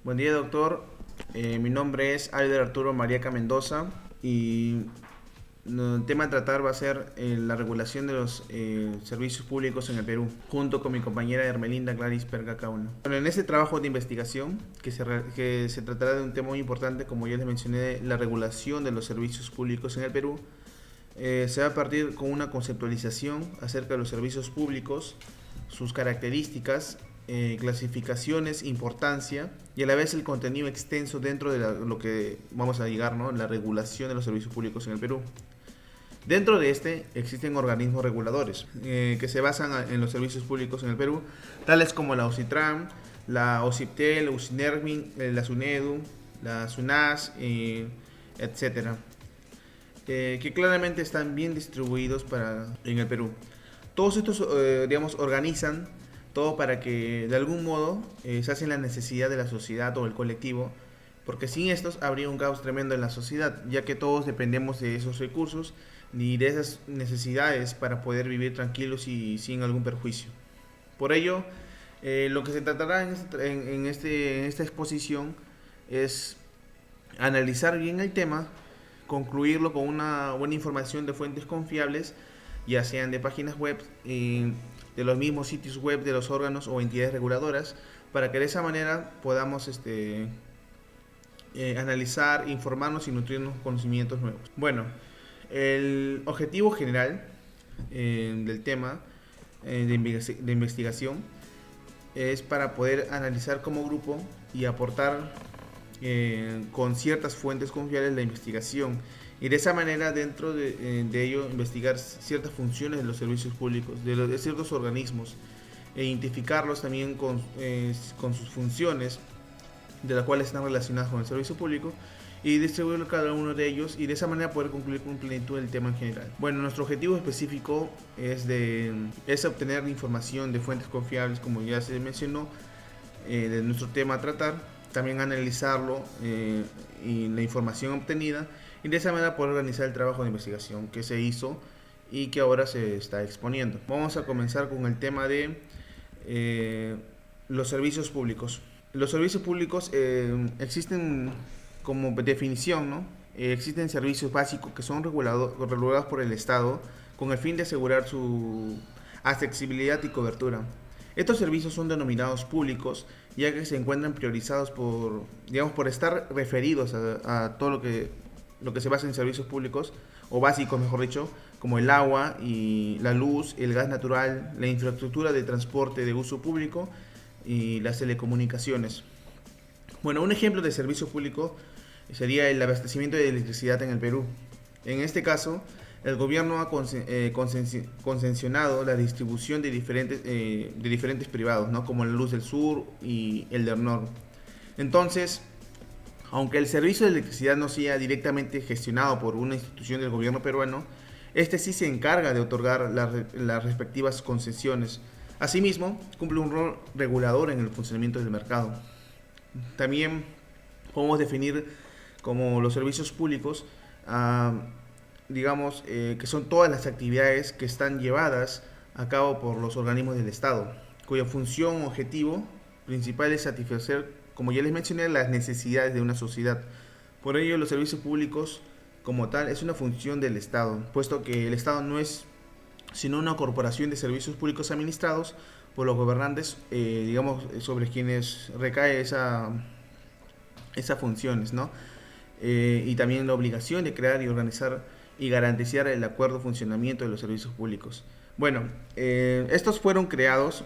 Buen día, doctor. Mi nombre es Alder Arturo Mariaca Mendoza y el tema a tratar va a ser la regulación de los servicios públicos en el Perú, junto con mi compañera Hermelinda Claris Perga-Cauna. Bueno, en este trabajo de investigación, que se tratará de un tema muy importante, como ya les mencioné, la regulación de los servicios públicos en el Perú, se va a partir con una conceptualización acerca de los servicios públicos, sus características, clasificaciones, importancia y a la vez el contenido extenso dentro de lo que vamos a llegar, ¿no? La regulación de los servicios públicos en el Perú. Dentro de este existen organismos reguladores que se basan en los servicios públicos en el Perú, tales como la OCITRAN, la OCIPTEL, UCINERMIN, la SUNEDU, la SUNAS, etcétera, que claramente están bien distribuidos en el Perú. Todos estos, organizan todo para que de algún modo se hace la necesidad de la sociedad o el colectivo, porque sin estos habría un caos tremendo en la sociedad, ya que todos dependemos de esos recursos ni de esas necesidades para poder vivir tranquilos y sin algún perjuicio. Por ello, lo que se tratará en esta exposición es analizar bien el tema, concluirlo con una buena información de fuentes confiables, ya sean de páginas web, de los mismos sitios web de los órganos o entidades reguladoras, para que de esa manera podamos analizar, informarnos y nutrirnos conocimientos nuevos. Bueno, el objetivo general del tema de investigación es para poder analizar como grupo y aportar con ciertas fuentes confiables la investigación, y de esa manera dentro de ello investigar ciertas funciones de los servicios públicos, de ciertos organismos, e identificarlos también con sus funciones, de las cuales están relacionadas con el servicio público, y distribuir cada uno de ellos, y de esa manera poder concluir con plenitud el tema en general. Bueno, nuestro objetivo específico es obtener información de fuentes confiables, como ya se mencionó, de nuestro tema a tratar, también analizarlo y la información obtenida, y de esa manera poder organizar el trabajo de investigación que se hizo y que ahora se está exponiendo. Vamos a comenzar con el tema de los servicios públicos. Los servicios públicos existen como definición, ¿no? Existen servicios básicos que son regulados por el Estado con el fin de asegurar su accesibilidad y cobertura. Estos servicios son denominados públicos, ya que se encuentran priorizados por estar referidos a todo lo que se basa en servicios públicos, o básicos mejor dicho, como el agua y la luz, el gas natural, la infraestructura de transporte de uso público y las telecomunicaciones. Bueno, un ejemplo de servicio público sería el abastecimiento de electricidad en el Perú. En este caso, el gobierno ha concesionado la distribución de diferentes privados, ¿no? Como la Luz del Sur y el del Norte. Entonces, aunque el servicio de electricidad no sea directamente gestionado por una institución del gobierno peruano, este sí se encarga de otorgar las respectivas concesiones. Asimismo, cumple un rol regulador en el funcionamiento del mercado. También podemos definir como los servicios públicos, que son todas las actividades que están llevadas a cabo por los organismos del Estado, cuya función o objetivo principal es satisfacer, como ya les mencioné, las necesidades de una sociedad. Por ello, los servicios públicos como tal es una función del Estado, puesto que el Estado no es sino una corporación de servicios públicos administrados por los gobernantes, sobre quienes recae esas funciones, ¿no? Y también la obligación de crear y organizar y garantizar el acuerdo funcionamiento de los servicios públicos. Bueno, estos fueron creados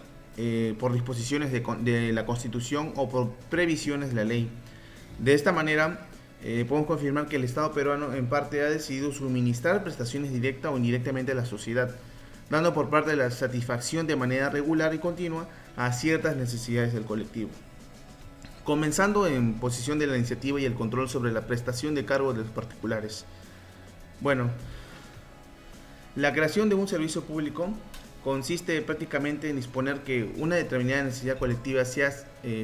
por disposiciones de la Constitución o por previsiones de la ley. De esta manera, podemos confirmar que el Estado peruano en parte ha decidido suministrar prestaciones directa o indirectamente a la sociedad, dando por parte de la satisfacción de manera regular y continua a ciertas necesidades del colectivo. Comenzando en posición de la iniciativa y el control sobre la prestación de cargos de los particulares. Bueno, la creación de un servicio público consiste prácticamente en disponer que una determinada necesidad colectiva sea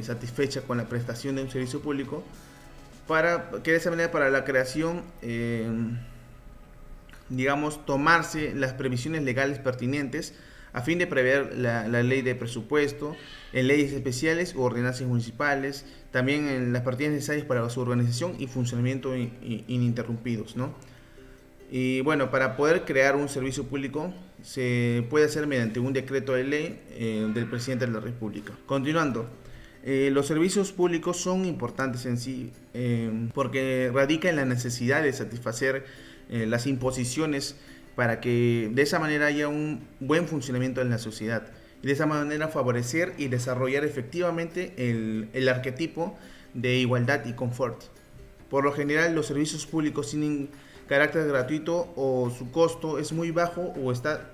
satisfecha con la prestación de un servicio público, para que de esa manera para la creación, tomarse las previsiones legales pertinentes a fin de prever la ley de presupuesto, en leyes especiales u ordenanzas municipales, también en las partidas necesarias para su organización y funcionamiento ininterrumpidos, ¿no? Y bueno, para poder crear un servicio público se puede hacer mediante un decreto de ley del presidente de la República. Continuando, los servicios públicos son importantes en sí porque radica en la necesidad de satisfacer las imposiciones para que de esa manera haya un buen funcionamiento en la sociedad y de esa manera favorecer y desarrollar efectivamente el arquetipo de igualdad y confort. Por lo general, los servicios públicos tienen carácter gratuito o su costo es muy bajo o está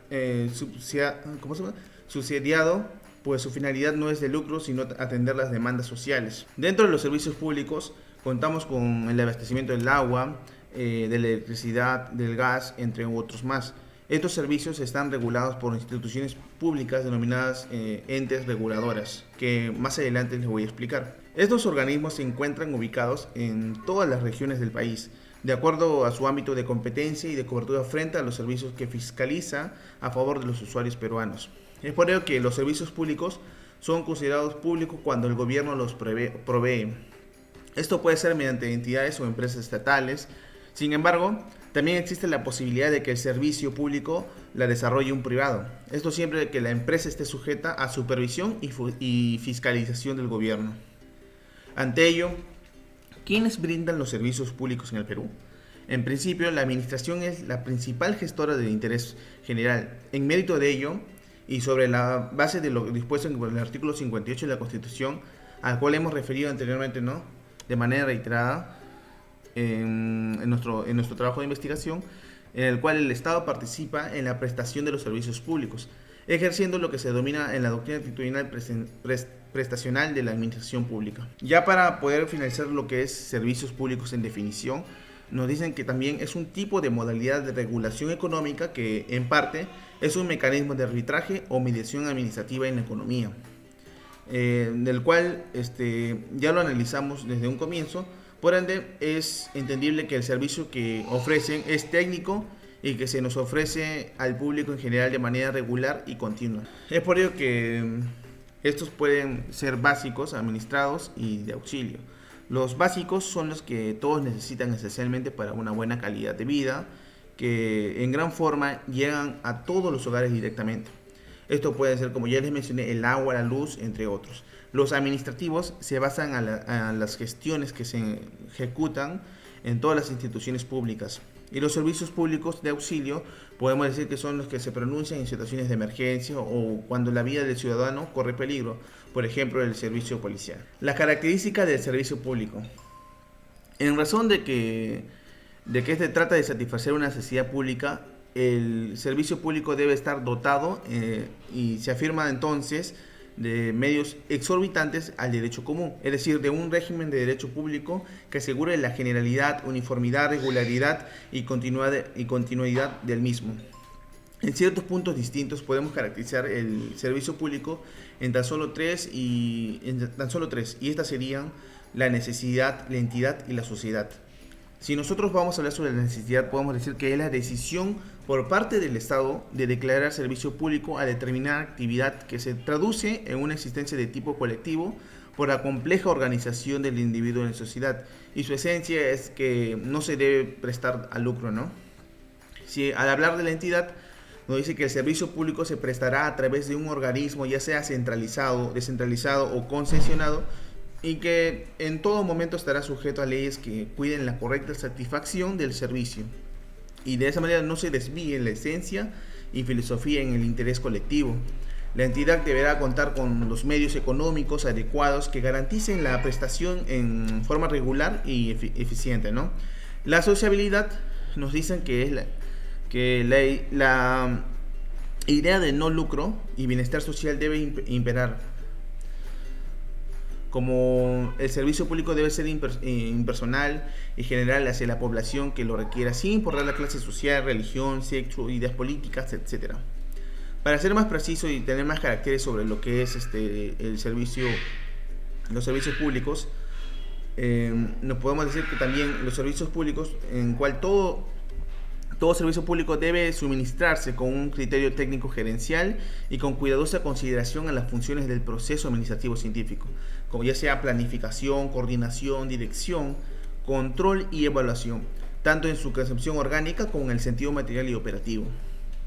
subsidiado, pues su finalidad no es de lucro sino atender las demandas sociales. Dentro de los servicios públicos contamos con el abastecimiento del agua, de la electricidad, del gas, entre otros más. Estos servicios están regulados por instituciones públicas denominadas entes reguladoras, que más adelante les voy a explicar. Estos organismos se encuentran ubicados en todas las regiones del país, de acuerdo a su ámbito de competencia y de cobertura frente a los servicios que fiscaliza a favor de los usuarios peruanos. Es por ello que los servicios públicos son considerados públicos cuando el gobierno los provee. Esto puede ser mediante entidades o empresas estatales. Sin embargo, también existe la posibilidad de que el servicio público la desarrolle un privado. Esto siempre que la empresa esté sujeta a supervisión y fiscalización del gobierno. Ante ello, ¿quiénes brindan los servicios públicos en el Perú? En principio, la administración es la principal gestora del interés general. En mérito de ello, y sobre la base de lo dispuesto en el artículo 58 de la Constitución, al cual hemos referido anteriormente, ¿no?, de manera reiterada en nuestro trabajo de investigación, en el cual el Estado participa en la prestación de los servicios públicos, ejerciendo lo que se denomina en la doctrina actitudinal prestacional de la administración pública. Ya para poder finalizar lo que es servicios públicos en definición, nos dicen que también es un tipo de modalidad de regulación económica que en parte es un mecanismo de arbitraje o mediación administrativa en la economía, del cual ya lo analizamos desde un comienzo. Por ende, es entendible que el servicio que ofrecen es técnico y que se nos ofrece al público en general de manera regular y continua. Es por ello que estos pueden ser básicos, administrados y de auxilio. Los básicos son los que todos necesitan esencialmente para una buena calidad de vida, que en gran forma llegan a todos los hogares directamente. Esto puede ser, como ya les mencioné, el agua, la luz, entre otros. Los administrativos se basan a las gestiones que se ejecutan en todas las instituciones públicas. Y los servicios públicos de auxilio podemos decir que son los que se pronuncian en situaciones de emergencia o cuando la vida del ciudadano corre peligro, por ejemplo el servicio policial. La característica del servicio público. En razón de que este trata de satisfacer una necesidad pública, el servicio público debe estar dotado y se afirma entonces de medios exorbitantes al derecho común, es decir, de un régimen de derecho público que asegure la generalidad, uniformidad, regularidad y continuidad del mismo. En ciertos puntos distintos podemos caracterizar el servicio público en tan solo tres, y estas serían la necesidad, la entidad y la sociedad. Si nosotros vamos a hablar sobre la necesidad, podemos decir que es la decisión por parte del Estado de declarar servicio público a determinada actividad que se traduce en una existencia de tipo colectivo por la compleja organización del individuo en la sociedad. Y su esencia es que no se debe prestar al lucro, ¿no? Si al hablar de la entidad, nos dice que el servicio público se prestará a través de un organismo, ya sea centralizado, descentralizado o concesionado, y que en todo momento estará sujeto a leyes que cuiden la correcta satisfacción del servicio y de esa manera no se desvíe la esencia y filosofía en el interés colectivo. La entidad deberá contar con los medios económicos adecuados que garanticen la prestación en forma regular y eficiente, ¿no? La sociabilidad nos dicen que es la idea de no lucro y bienestar social debe imperar. Como el servicio público debe ser impersonal y general hacia la población que lo requiera, sin importar la clase social, religión, sexo, ideas políticas, etc. Para ser más preciso y tener más caracteres sobre lo que es los servicios públicos, nos podemos decir que también los servicios públicos en cual todo Todo servicio público debe suministrarse con un criterio técnico gerencial y con cuidadosa consideración a las funciones del proceso administrativo científico, como ya sea planificación, coordinación, dirección, control y evaluación, tanto en su concepción orgánica como en el sentido material y operativo.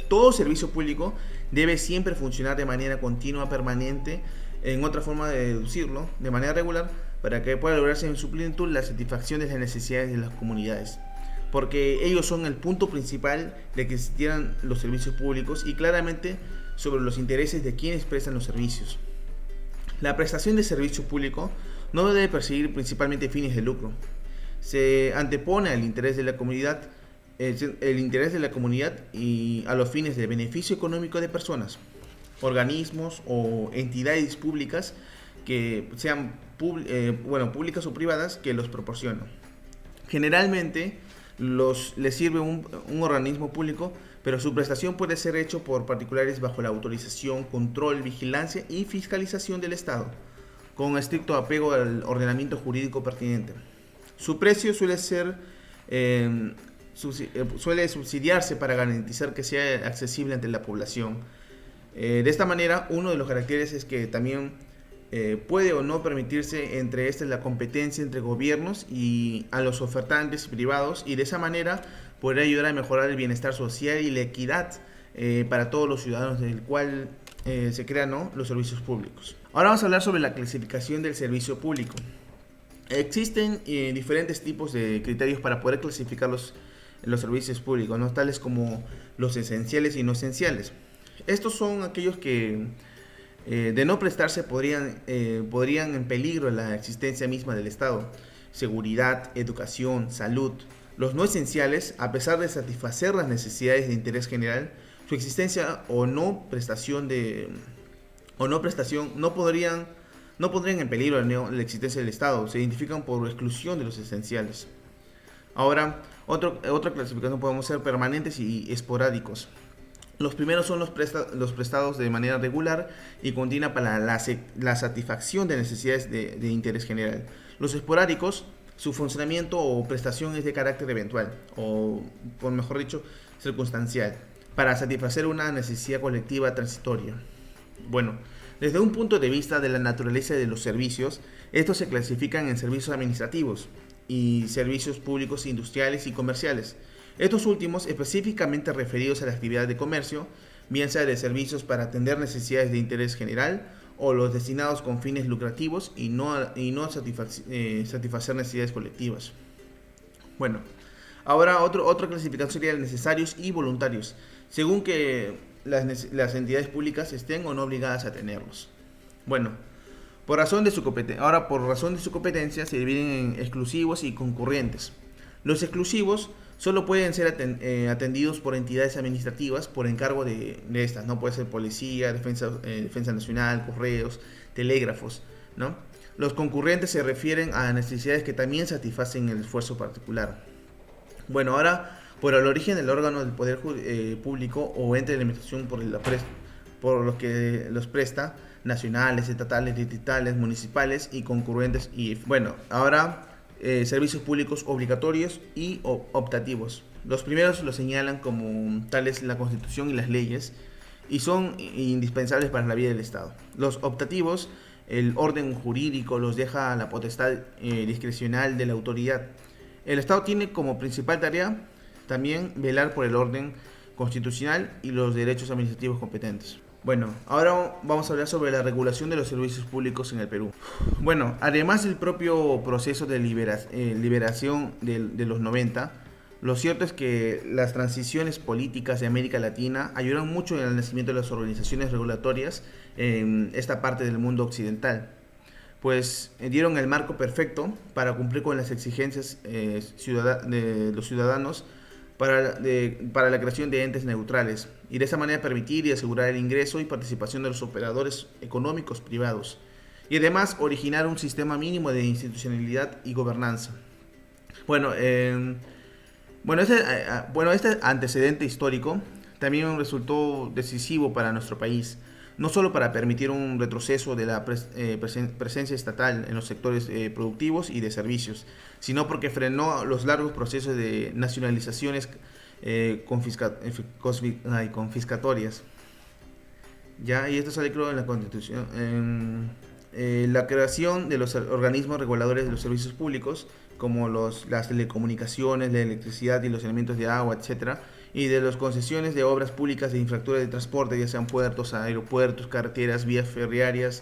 Todo servicio público debe siempre funcionar de manera continua, permanente, en otra forma de deducirlo, de manera regular, para que pueda lograrse en su plenitud la satisfacción de las necesidades de las comunidades, porque ellos son el punto principal de que existieran los servicios públicos y claramente sobre los intereses de quienes prestan los servicios. La prestación de servicio público no debe perseguir principalmente fines de lucro. Se antepone al interés de la comunidad, el interés de la comunidad y a los fines de beneficio económico de personas, organismos o entidades públicas que sean públicas o privadas que los proporcionan. Generalmente les sirve un organismo público, pero su prestación puede ser hecho por particulares bajo la autorización, control, vigilancia y fiscalización del Estado, con estricto apego al ordenamiento jurídico pertinente. Su precio suele subsidiarse para garantizar que sea accesible ante la población. De esta manera, uno de los caracteres es que también puede o no permitirse entre estas la competencia entre gobiernos y a los ofertantes privados, y de esa manera podrá ayudar a mejorar el bienestar social y la equidad para todos los ciudadanos, del cual se crean, ¿no?, los servicios públicos. Ahora vamos a hablar sobre la clasificación del servicio público. Existen diferentes tipos de criterios para poder clasificar los servicios públicos, ¿no?, tales como los esenciales y no esenciales. Estos son aquellos que de no prestarse podrían en peligro la existencia misma del Estado: seguridad, educación, salud. Los no esenciales, a pesar de satisfacer las necesidades de interés general, su existencia o no prestación no pondrían en peligro la existencia del Estado. Se identifican por exclusión de los esenciales. Ahora, otra clasificación podemos ser permanentes y esporádicos. Los primeros son los prestados de manera regular y continua para la satisfacción de necesidades de interés general. Los esporádicos, su funcionamiento o prestación es de carácter eventual, o por mejor dicho, circunstancial, para satisfacer una necesidad colectiva transitoria. Bueno, desde un punto de vista de la naturaleza de los servicios, estos se clasifican en servicios administrativos y servicios públicos industriales y comerciales. Estos últimos específicamente referidos a la actividad de comercio, bien sea de servicios para atender necesidades de interés general o los destinados con fines lucrativos y no satisfacer necesidades colectivas. Bueno, ahora otra clasificación sería necesarios y voluntarios, según que las entidades públicas estén o no obligadas a tenerlos. Bueno, por razón de su competencia se dividen en exclusivos y concurrentes. Los exclusivos solo pueden ser atendidos por entidades administrativas por encargo de estas, ¿no? Puede ser policía, defensa nacional, correos, telégrafos, ¿no? Los concurrentes se refieren a necesidades que también satisfacen el esfuerzo particular. Bueno, ahora, por el origen del órgano del poder público o ente de administración por los que los presta, nacionales, estatales, distritales, municipales y concurrentes. Y bueno, ahora servicios públicos obligatorios y optativos. Los primeros los señalan como tales la Constitución y las leyes y son indispensables para la vida del Estado. Los optativos, el orden jurídico los deja a la potestad discrecional de la autoridad. El Estado tiene como principal tarea también velar por el orden constitucional y los derechos administrativos competentes. Bueno, ahora vamos a hablar sobre la regulación de los servicios públicos en el Perú. Bueno, además del propio proceso de liberación de los 90, lo cierto es que las transiciones políticas de América Latina ayudaron mucho en el nacimiento de las organizaciones regulatorias en esta parte del mundo occidental, pues dieron el marco perfecto para cumplir con las exigencias de los ciudadanos para la creación de entes neutrales y de esa manera permitir y asegurar el ingreso y participación de los operadores económicos privados y además originar un sistema mínimo de institucionalidad y gobernanza. Este antecedente histórico también resultó decisivo para nuestro país, no solo para permitir un retroceso de la presencia estatal en los sectores productivos y de servicios, sino porque frenó los largos procesos de nacionalizaciones confiscatorias. Ya, y esto sale creo en la Constitución. La creación de los organismos reguladores de los servicios públicos, como las telecomunicaciones, la electricidad y los elementos de agua, etcétera, y de las concesiones de obras públicas de infraestructura de transporte, ya sean puertos, aeropuertos, carreteras, vías ferroviarias,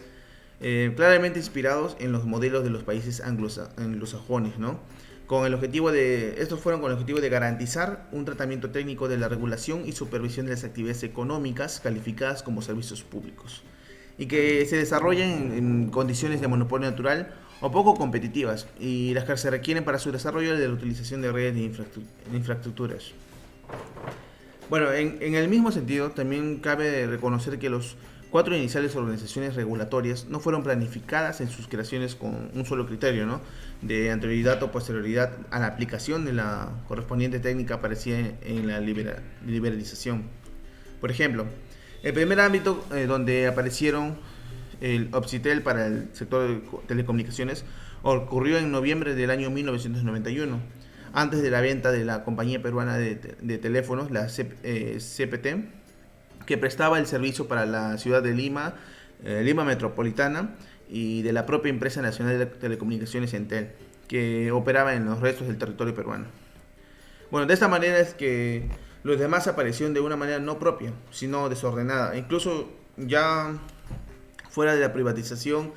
claramente inspirados en los modelos de los países anglosajones, ¿no? Estos fueron con el objetivo de garantizar un tratamiento técnico de la regulación y supervisión de las actividades económicas calificadas como servicios públicos y que se desarrollan en condiciones de monopolio natural o poco competitivas y las que se requieren para su desarrollo de la utilización de redes de infraestructuras. Bueno, en el mismo sentido, también cabe reconocer que los 4 iniciales organizaciones regulatorias no fueron planificadas en sus creaciones con un solo criterio, ¿no? De anterioridad o posterioridad a la aplicación de la correspondiente técnica aparecida en la liberalización. Por ejemplo, el primer ámbito donde aparecieron el Obsitel para el sector de telecomunicaciones ocurrió en noviembre del año 1991, antes de la venta de la compañía peruana de teléfonos, la CPT, que prestaba el servicio para la ciudad de Lima, Lima Metropolitana, y de la propia empresa nacional de telecomunicaciones Entel, que operaba en los restos del territorio peruano. Bueno, de esta manera es que los demás aparecieron de una manera no propia, sino desordenada, incluso ya fuera de la privatización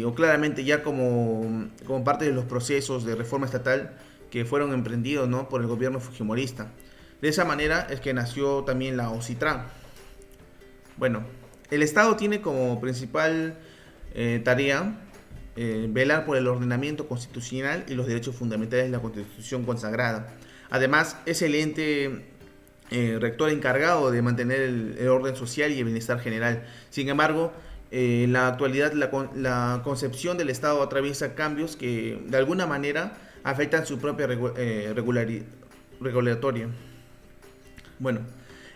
o claramente ya como parte de los procesos de reforma estatal que fueron emprendidos, ¿no?, por el gobierno fujimorista. De esa manera es que nació también la OCITRAN. Bueno, el Estado tiene como principal tarea velar por el ordenamiento constitucional y los derechos fundamentales de la Constitución consagrada. Además, es el ente rector encargado de mantener el orden social y el bienestar general. Sin embargo, en la actualidad la concepción del Estado atraviesa cambios que de alguna manera afectan su propia regulatoria. Bueno,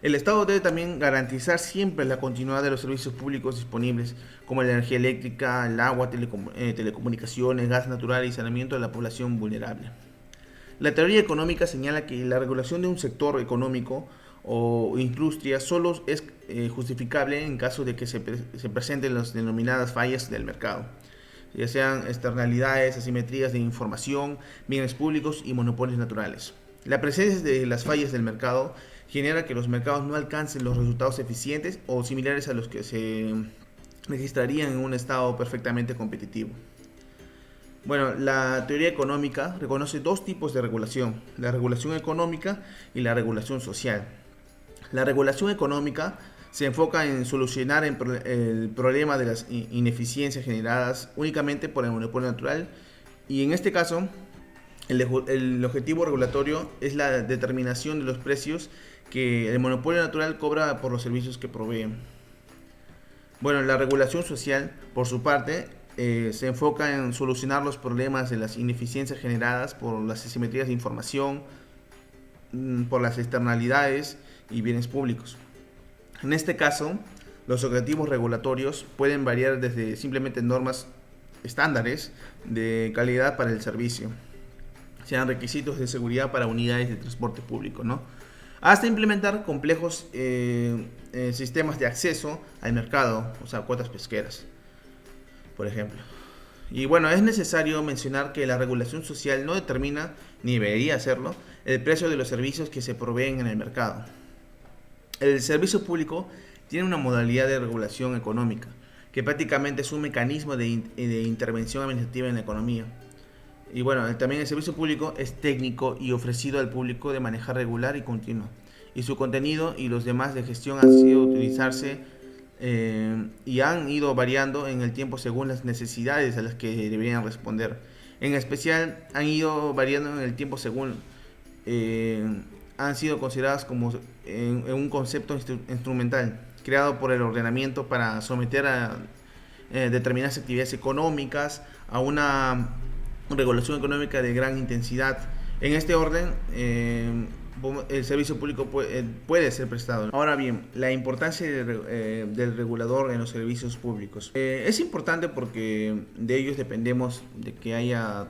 el Estado debe también garantizar siempre la continuidad de los servicios públicos disponibles, como la energía eléctrica, el agua, telecomunicaciones, gas natural y saneamiento de la población vulnerable. La teoría económica señala que la regulación de un sector económico o industria solo es justificable en caso de que se presenten las denominadas fallas del mercado, ya sean externalidades, asimetrías de información, bienes públicos y monopolios naturales. La presencia de las fallas del mercado genera que los mercados no alcancen los resultados eficientes o similares a los que se registrarían en un estado perfectamente competitivo. Bueno, la teoría económica reconoce dos tipos de regulación: la regulación económica y la regulación social. La regulación económica se enfoca en solucionar el problema de las ineficiencias generadas únicamente por el monopolio natural, y en este caso el objetivo regulatorio es la determinación de los precios que el monopolio natural cobra por los servicios que provee. Bueno, la regulación social, por su parte, se enfoca en solucionar los problemas de las ineficiencias generadas por las asimetrías de información, por las externalidades y bienes públicos. En este caso, los objetivos regulatorios pueden variar desde simplemente normas estándares de calidad para el servicio, sean requisitos de seguridad para unidades de transporte público, ¿no?, hasta implementar complejos sistemas de acceso al mercado, o sea, cuotas pesqueras, por ejemplo. Y bueno, es necesario mencionar que la regulación social no determina, ni debería hacerlo, el precio de los servicios que se proveen en el mercado. El servicio público tiene una modalidad de regulación económica, que prácticamente es un mecanismo de intervención administrativa en la economía. Y bueno, también el servicio público es técnico y ofrecido al público de manera regular y continua. Y su contenido y los demás de gestión han sido utilizarse y han ido variando en el tiempo según las necesidades a las que deberían responder. En especial, han ido variando en el tiempo según han sido consideradas como en un concepto instrumental creado por el ordenamiento para someter a determinadas actividades económicas a una regulación económica de gran intensidad. En este orden, el servicio público puede ser prestado. Ahora bien, la importancia del regulador en los servicios públicos. Es importante porque de ellos dependemos de que haya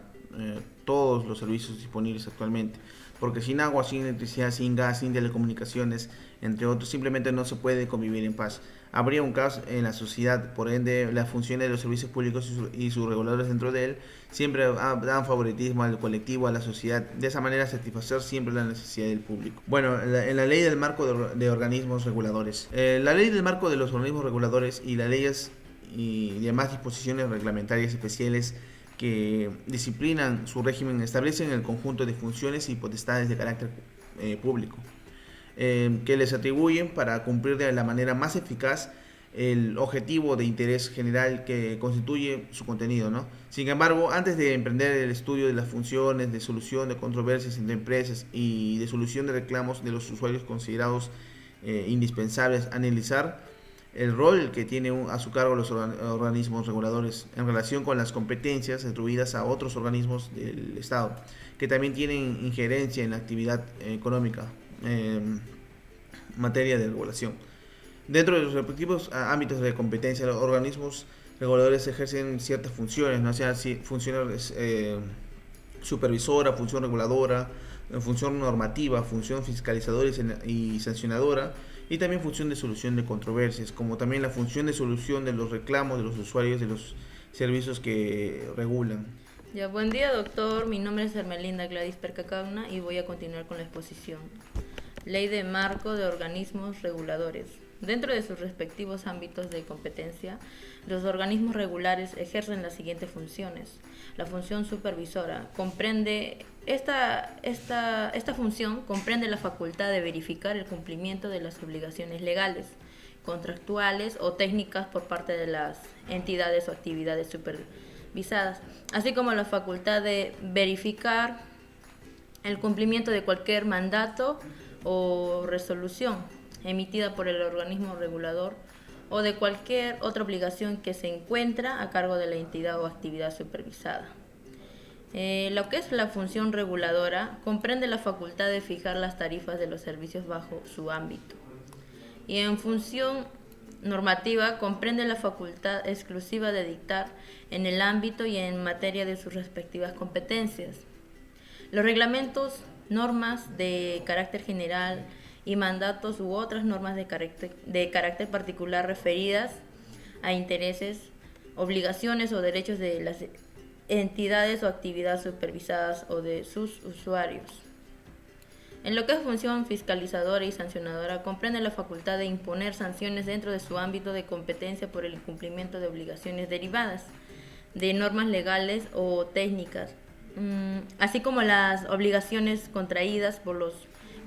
todos los servicios disponibles actualmente. porque sin agua, sin electricidad, sin gas, sin telecomunicaciones, entre otros, simplemente no se puede convivir en paz. Habría un caos en la sociedad, por ende las funciones de los servicios públicos y sus reguladores dentro de él siempre dan favoritismo al colectivo, a la sociedad, de esa manera satisfacer siempre la necesidad del público. Bueno, en la ley del marco de organismos reguladores. La ley del marco de los organismos reguladores y las leyes y demás disposiciones reglamentarias especiales que disciplinan su régimen establecen el conjunto de funciones y potestades de carácter público que les atribuyen para cumplir de la manera más eficaz el objetivo de interés general que constituye su contenido, ¿no? Sin embargo, antes de emprender el estudio de las funciones de solución de controversias entre empresas y de solución de reclamos de los usuarios considerados indispensables, analizar el rol que tienen a su cargo los organismos reguladores en relación con las competencias atribuidas a otros organismos del Estado, que también tienen injerencia en la actividad económica en materia de regulación. Dentro de los respectivos ámbitos de competencia, los organismos reguladores ejercen ciertas funciones, ¿no? O sea, funciones supervisora, función reguladora, función normativa, función fiscalizadora y sancionadora, y también función de solución de controversias, como también la función de solución de los reclamos de los usuarios de los servicios que regulan. Ya, buen día, doctor. Mi nombre es Hermelinda Gladys Percacagna y voy a continuar con la exposición. Ley de marco de organismos reguladores. Dentro de sus respectivos ámbitos de competencia, los organismos regulares ejercen las siguientes funciones. La función supervisora comprende esta función comprende la facultad de verificar el cumplimiento de las obligaciones legales, contractuales o técnicas por parte de las entidades o actividades supervisadas, así como la facultad de verificar el cumplimiento de cualquier mandato o resolución emitida por el organismo regulador o de cualquier otra obligación que se encuentra a cargo de la entidad o actividad supervisada. Lo que es la función reguladora comprende la facultad de fijar las tarifas de los servicios bajo su ámbito. Y en función normativa comprende la facultad exclusiva de dictar en el ámbito y en materia de sus respectivas competencias. Los reglamentos, normas de carácter general y mandatos u otras normas de carácter particular referidas a intereses, obligaciones o derechos de las entidades o actividades supervisadas o de sus usuarios. En lo que es función fiscalizadora y sancionadora, comprende la facultad de imponer sanciones dentro de su ámbito de competencia por el incumplimiento de obligaciones derivadas de normas legales o técnicas, así como las obligaciones contraídas por los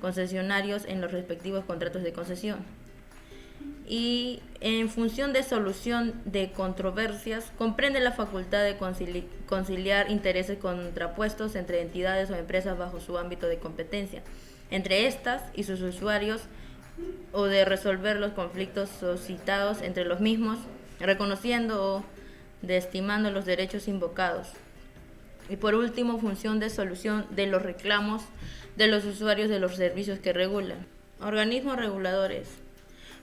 concesionarios en los respectivos contratos de concesión. Y en función de solución de controversias, comprende la facultad de conciliar intereses contrapuestos entre entidades o empresas bajo su ámbito de competencia, entre estas y sus usuarios, o de resolver los conflictos suscitados entre los mismos, reconociendo o desestimando los derechos invocados. Y por último, función de solución de los reclamos de los usuarios de los servicios que regulan. Organismos reguladores.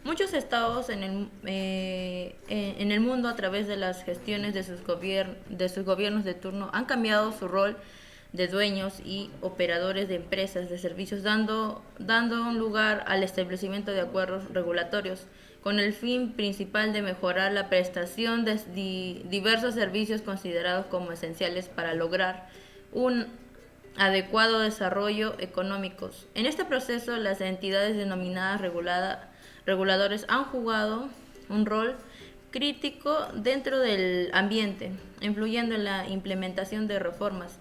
Muchos estados en el mundo, a través de las gestiones de sus gobiernos de turno, han cambiado su rol de dueños y operadores de empresas de servicios, dando un lugar al establecimiento de acuerdos regulatorios con el fin principal de mejorar la prestación de diversos servicios considerados como esenciales para lograr un adecuado desarrollo económico. En este proceso, las entidades denominadas reguladores han jugado un rol crítico dentro del ambiente, influyendo en la implementación de reformas.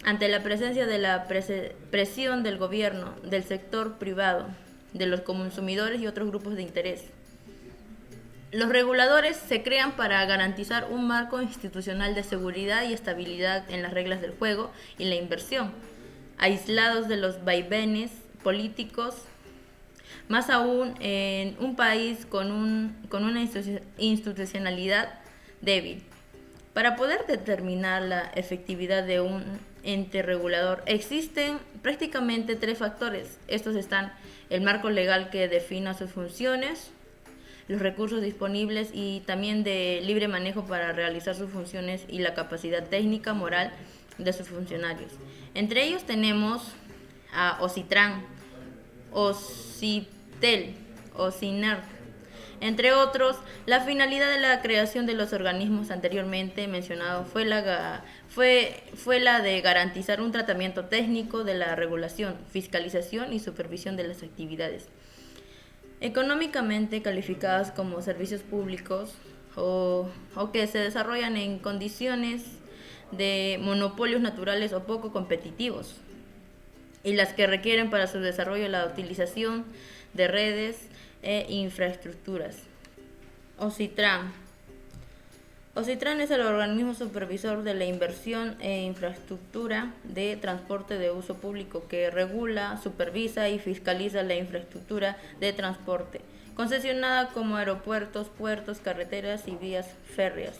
Ante la presencia de la presión del gobierno, del sector privado, de los consumidores y otros grupos de interés, los reguladores se crean para garantizar un marco institucional de seguridad y estabilidad en las reglas del juego y la inversión, aislados de los vaivenes políticos, más aún en un país con una institucionalidad débil. Para poder determinar la efectividad de un ente regulador, existen prácticamente tres factores. Estos están: el marco legal que defina sus funciones, los recursos disponibles y también de libre manejo para realizar sus funciones, y la capacidad técnica moral de sus funcionarios. Entre ellos tenemos a Ocitran, Ocitel, Ocinerc, entre otros. La finalidad de la creación de los organismos anteriormente mencionados fue la de garantizar un tratamiento técnico de la regulación, fiscalización y supervisión de las actividades económicamente calificadas como servicios públicos o que se desarrollan en condiciones de monopolios naturales o poco competitivos, y las que requieren para su desarrollo la utilización de redes e infraestructuras. Ocitran. Ocitran es el organismo supervisor de la inversión e infraestructura de transporte de uso público que regula, supervisa y fiscaliza la infraestructura de transporte concesionada como aeropuertos, puertos, carreteras y vías férreas,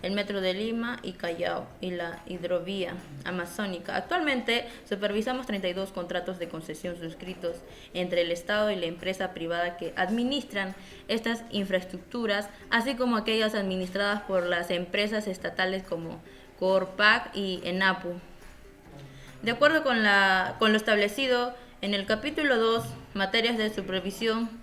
el Metro de Lima y Callao y la hidrovía amazónica. Actualmente supervisamos 32 contratos de concesión suscritos entre el Estado y la empresa privada que administran estas infraestructuras, así como aquellas administradas por las empresas estatales como Corpac y ENAPU. De acuerdo con lo establecido en el capítulo 2, materias de supervisión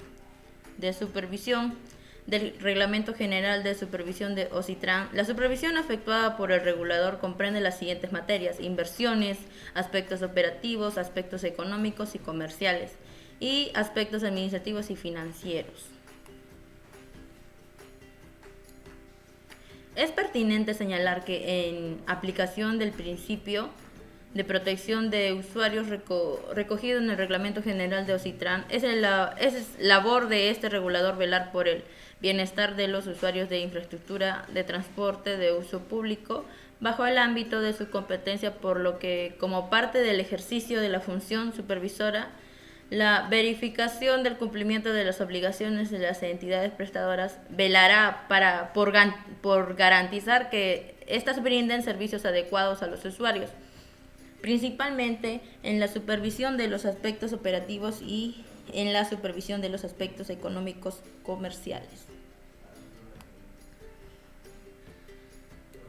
del Reglamento General de Supervisión de Ocitran, la supervisión efectuada por el regulador comprende las siguientes materias: inversiones, aspectos operativos, aspectos económicos y comerciales, y aspectos administrativos y financieros. Es pertinente señalar que en aplicación del principio de protección de usuarios recogido en el Reglamento General de Ocitran, es labor de este regulador velar por el bienestar de los usuarios de infraestructura de transporte de uso público bajo el ámbito de su competencia, por lo que, como parte del ejercicio de la función supervisora, la verificación del cumplimiento de las obligaciones de las entidades prestadoras velará por garantizar que éstas brinden servicios adecuados a los usuarios, principalmente en la supervisión de los aspectos operativos y en la supervisión de los aspectos económicos comerciales.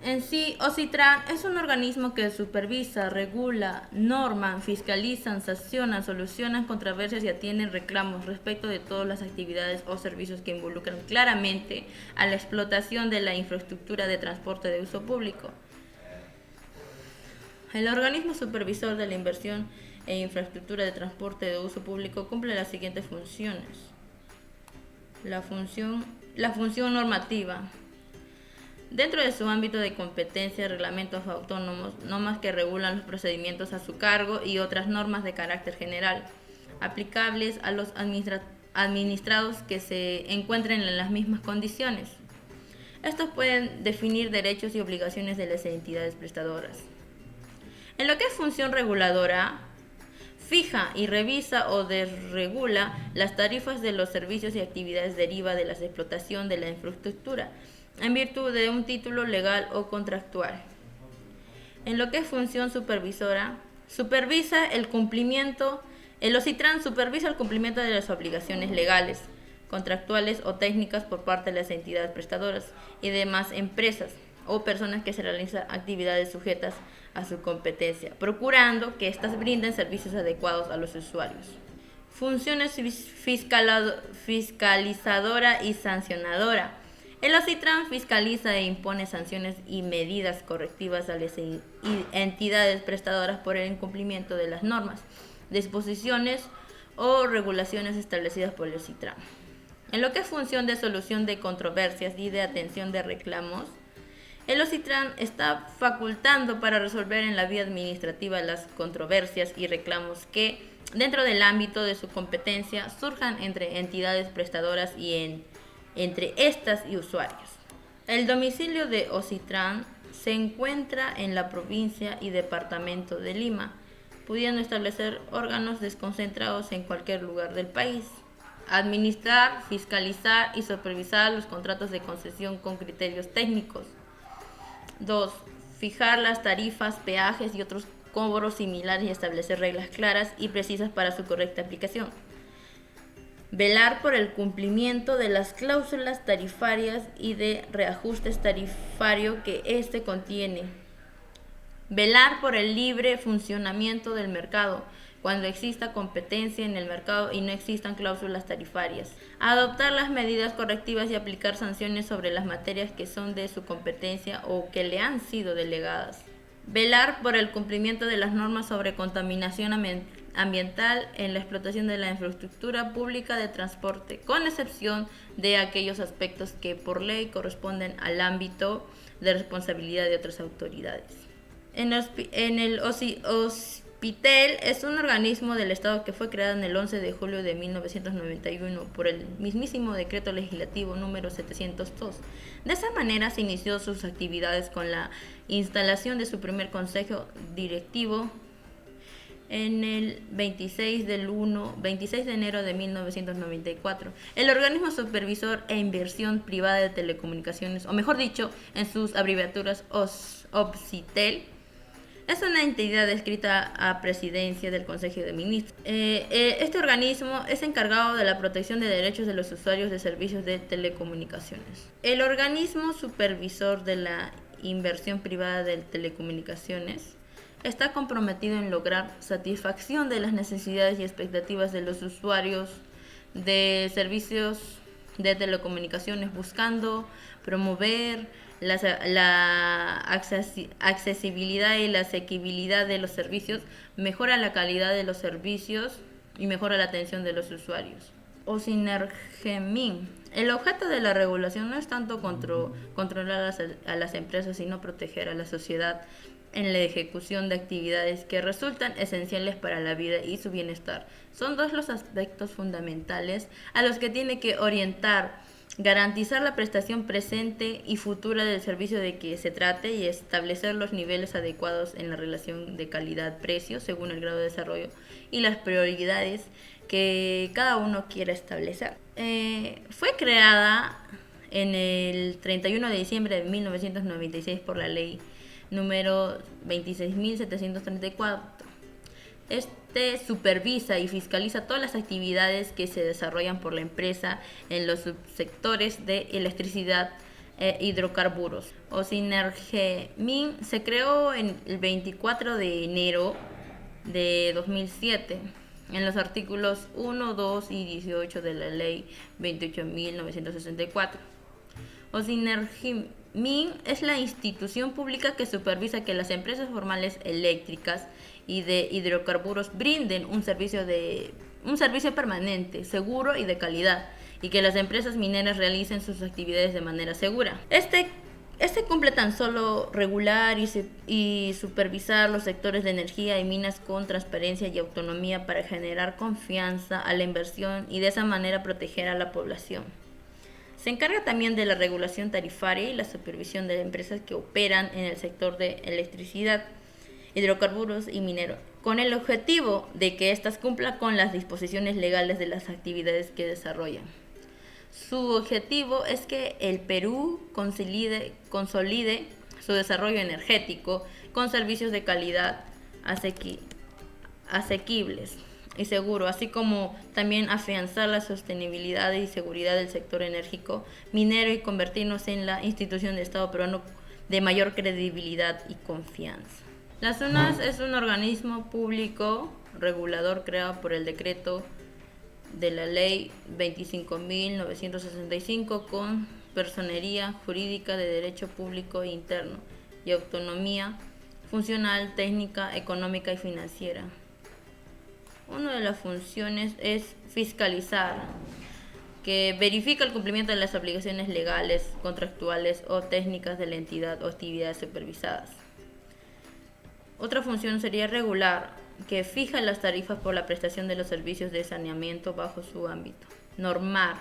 En sí, Ocitran es un organismo que supervisa, regula, norma, fiscaliza, sanciona, soluciona controversias y atiende reclamos respecto de todas las actividades o servicios que involucran claramente a la explotación de la infraestructura de transporte de uso público. El organismo supervisor de la inversión e infraestructura de transporte de uso público cumple las siguientes funciones. La función normativa. Dentro de su ámbito de competencia, reglamentos autónomos, normas que regulan los procedimientos a su cargo y otras normas de carácter general, aplicables a los administrados que se encuentren en las mismas condiciones. Estos pueden definir derechos y obligaciones de las entidades prestadoras. En lo que es función reguladora, fija y revisa o desregula las tarifas de los servicios y actividades derivadas de la explotación de la infraestructura, en virtud de un título legal o contractual. En lo que es función supervisora, el Ocitran supervisa el cumplimiento de las obligaciones legales, contractuales o técnicas por parte de las entidades prestadoras y demás empresas o personas que se realizan actividades sujetas a su competencia, procurando que éstas brinden servicios adecuados a los usuarios. Funciones fiscalizadora y sancionadora. El Ocitran fiscaliza e impone sanciones y medidas correctivas a las entidades prestadoras por el incumplimiento de las normas, disposiciones o regulaciones establecidas por el Ocitran. En lo que es función de solución de controversias y de atención de reclamos, el Ocitran está facultando para resolver en la vía administrativa las controversias y reclamos que, dentro del ámbito de su competencia, surjan entre entidades prestadoras y entre estas y usuarios. El domicilio de Ocitran se encuentra en la provincia y departamento de Lima, pudiendo establecer órganos desconcentrados en cualquier lugar del país. Administrar, fiscalizar y supervisar los contratos de concesión con criterios técnicos. 2. Fijar las tarifas, peajes y otros cobros similares y establecer reglas claras y precisas para su correcta aplicación. Velar por el cumplimiento de las cláusulas tarifarias y de reajustes tarifario que éste contiene. Velar por el libre funcionamiento del mercado, cuando exista competencia en el mercado y no existan cláusulas tarifarias. Adoptar las medidas correctivas y aplicar sanciones sobre las materias que son de su competencia o que le han sido delegadas. Velar por el cumplimiento de las normas sobre contaminación ambiental en la explotación de la infraestructura pública de transporte, con excepción de aquellos aspectos que por ley corresponden al ámbito de responsabilidad de otras autoridades. Hospitel es un organismo del Estado que fue creado en el 11 de julio de 1991 por el mismísimo decreto legislativo número 702. De esa manera se inició sus actividades con la instalación de su primer consejo directivo en el 26 de enero de 1994. El organismo supervisor e inversión privada de telecomunicaciones, o mejor dicho, en sus abreviaturas Hospitel, es una entidad adscrita a presidencia del Consejo de Ministros. Este organismo es encargado de la protección de derechos de los usuarios de servicios de telecomunicaciones. El organismo supervisor de la inversión privada de telecomunicaciones está comprometido en lograr satisfacción de las necesidades y expectativas de los usuarios de servicios de telecomunicaciones, buscando promover la accesibilidad y la asequibilidad de los servicios, mejora la calidad de los servicios y mejora la atención de los usuarios. Osinergemin. El objeto de la regulación no es tanto controlar a las empresas, sino proteger a la sociedad en la ejecución de actividades que resultan esenciales para la vida y su bienestar. Son dos los aspectos fundamentales a los que tiene que orientar: garantizar la prestación presente y futura del servicio de que se trate y establecer los niveles adecuados en la relación de calidad-precio según el grado de desarrollo y las prioridades que cada uno quiera establecer. Fue creada en el 31 de diciembre de 1996 por la ley número 26.734. Supervisa y fiscaliza todas las actividades que se desarrollan por la empresa en los subsectores de electricidad e hidrocarburos. Osinergemin se creó el 24 de enero de 2007 en los artículos 1, 2 y 18 de la ley 28.964. Osinergemin es la institución pública que supervisa que las empresas formales eléctricas y de hidrocarburos brinden un servicio permanente, seguro y de calidad, y que las empresas mineras realicen sus actividades de manera segura. Este cumple tan solo regular y supervisar los sectores de energía y minas con transparencia y autonomía para generar confianza a la inversión y de esa manera proteger a la población. Se encarga también de la regulación tarifaria y la supervisión de empresas que operan en el sector de electricidad, hidrocarburos y minero, con el objetivo de que éstas cumplan con las disposiciones legales de las actividades que desarrollan. Su objetivo es que el Perú consolide su desarrollo energético con servicios de calidad asequibles y seguro, así como también afianzar la sostenibilidad y seguridad del sector enérgico minero y convertirnos en la institución de Estado peruano de mayor credibilidad y confianza. La SUNAS es un organismo público regulador creado por el decreto de la ley 25.965 con personería jurídica de derecho público e interno y autonomía funcional, técnica, económica y financiera. Una de las funciones es fiscalizar, que verifica el cumplimiento de las obligaciones legales, contractuales o técnicas de la entidad o actividades supervisadas. Otra función sería regular, que fija las tarifas por la prestación de los servicios de saneamiento bajo su ámbito. Normar,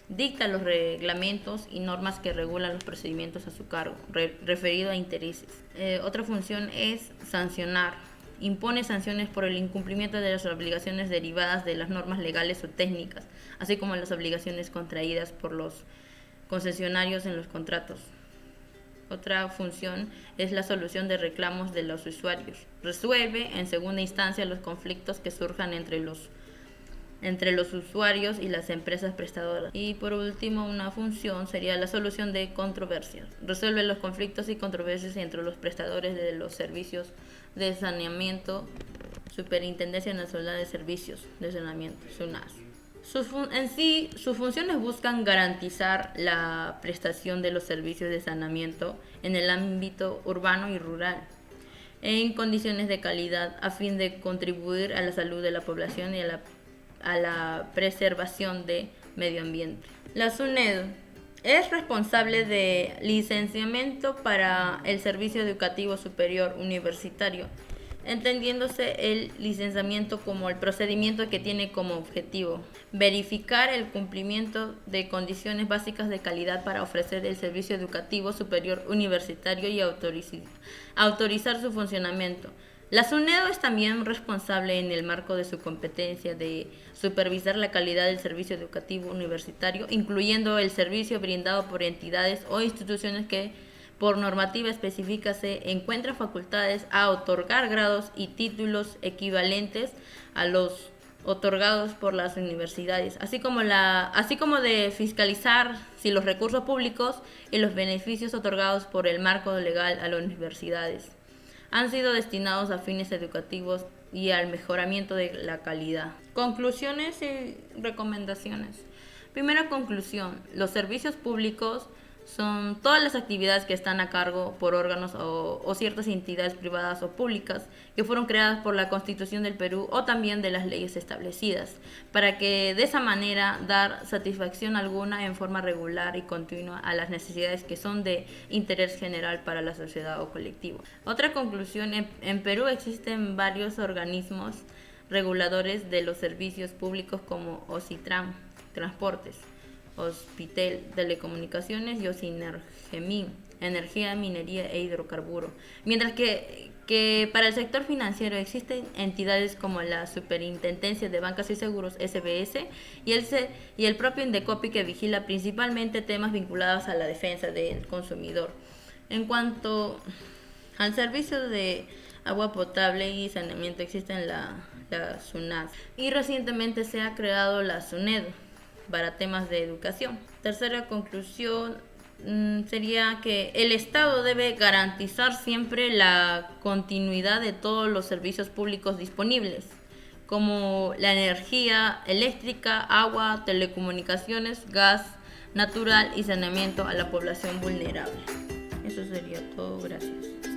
dicta los reglamentos y normas que regulan los procedimientos a su cargo, referido a intereses. Otra función es sancionar. Impone sanciones por el incumplimiento de las obligaciones derivadas de las normas legales o técnicas, así como las obligaciones contraídas por los concesionarios en los contratos. Otra función es la solución de reclamos de los usuarios. Resuelve en segunda instancia los conflictos que surjan entre los usuarios y las empresas prestadoras. Y por último, una función sería la solución de controversias. Resuelve los conflictos y controversias entre los prestadores de los servicios de saneamiento Superintendencia Nacional de Servicios de Saneamiento, SUNAS. Sus funciones buscan garantizar la prestación de los servicios de saneamiento en el ámbito urbano y rural, en condiciones de calidad, a fin de contribuir a la salud de la población y a la preservación del medio ambiente. La SUNEDU es responsable de licenciamiento para el Servicio Educativo Superior Universitario, entendiéndose el licenciamiento como el procedimiento que tiene como objetivo verificar el cumplimiento de condiciones básicas de calidad para ofrecer el servicio educativo superior universitario y autorizar su funcionamiento. La SUNEDU es también responsable, en el marco de su competencia, de supervisar la calidad del servicio educativo universitario, incluyendo el servicio brindado por entidades o instituciones que por normativa específica se encuentran facultadas a otorgar grados y títulos equivalentes a los otorgados por las universidades, así como de fiscalizar si los recursos públicos y los beneficios otorgados por el marco legal a las universidades han sido destinados a fines educativos y al mejoramiento de la calidad. Conclusiones y recomendaciones. Primera conclusión: los servicios públicos son todas las actividades que están a cargo por órganos o ciertas entidades privadas o públicas que fueron creadas por la Constitución del Perú o también de las leyes establecidas, para que de esa manera dar satisfacción alguna en forma regular y continua a las necesidades que son de interés general para la sociedad o colectivo. Otra conclusión: en Perú existen varios organismos reguladores de los servicios públicos como OSITRAN, Transportes, Hospitel, Telecomunicaciones y Osinergemin, Energía, Minería e Hidrocarburo. Mientras que para el sector financiero existen entidades como la Superintendencia de Bancas y Seguros, SBS, y el propio Indecopi, que vigila principalmente temas vinculados a la defensa del consumidor. En cuanto al servicio de agua potable y saneamiento, existen la SUNAS, y recientemente se ha creado la SUNEDU para temas de educación. Tercera conclusión sería que el Estado debe garantizar siempre la continuidad de todos los servicios públicos disponibles, como la energía eléctrica, agua, telecomunicaciones, gas natural y saneamiento a la población vulnerable. Eso sería todo. Gracias.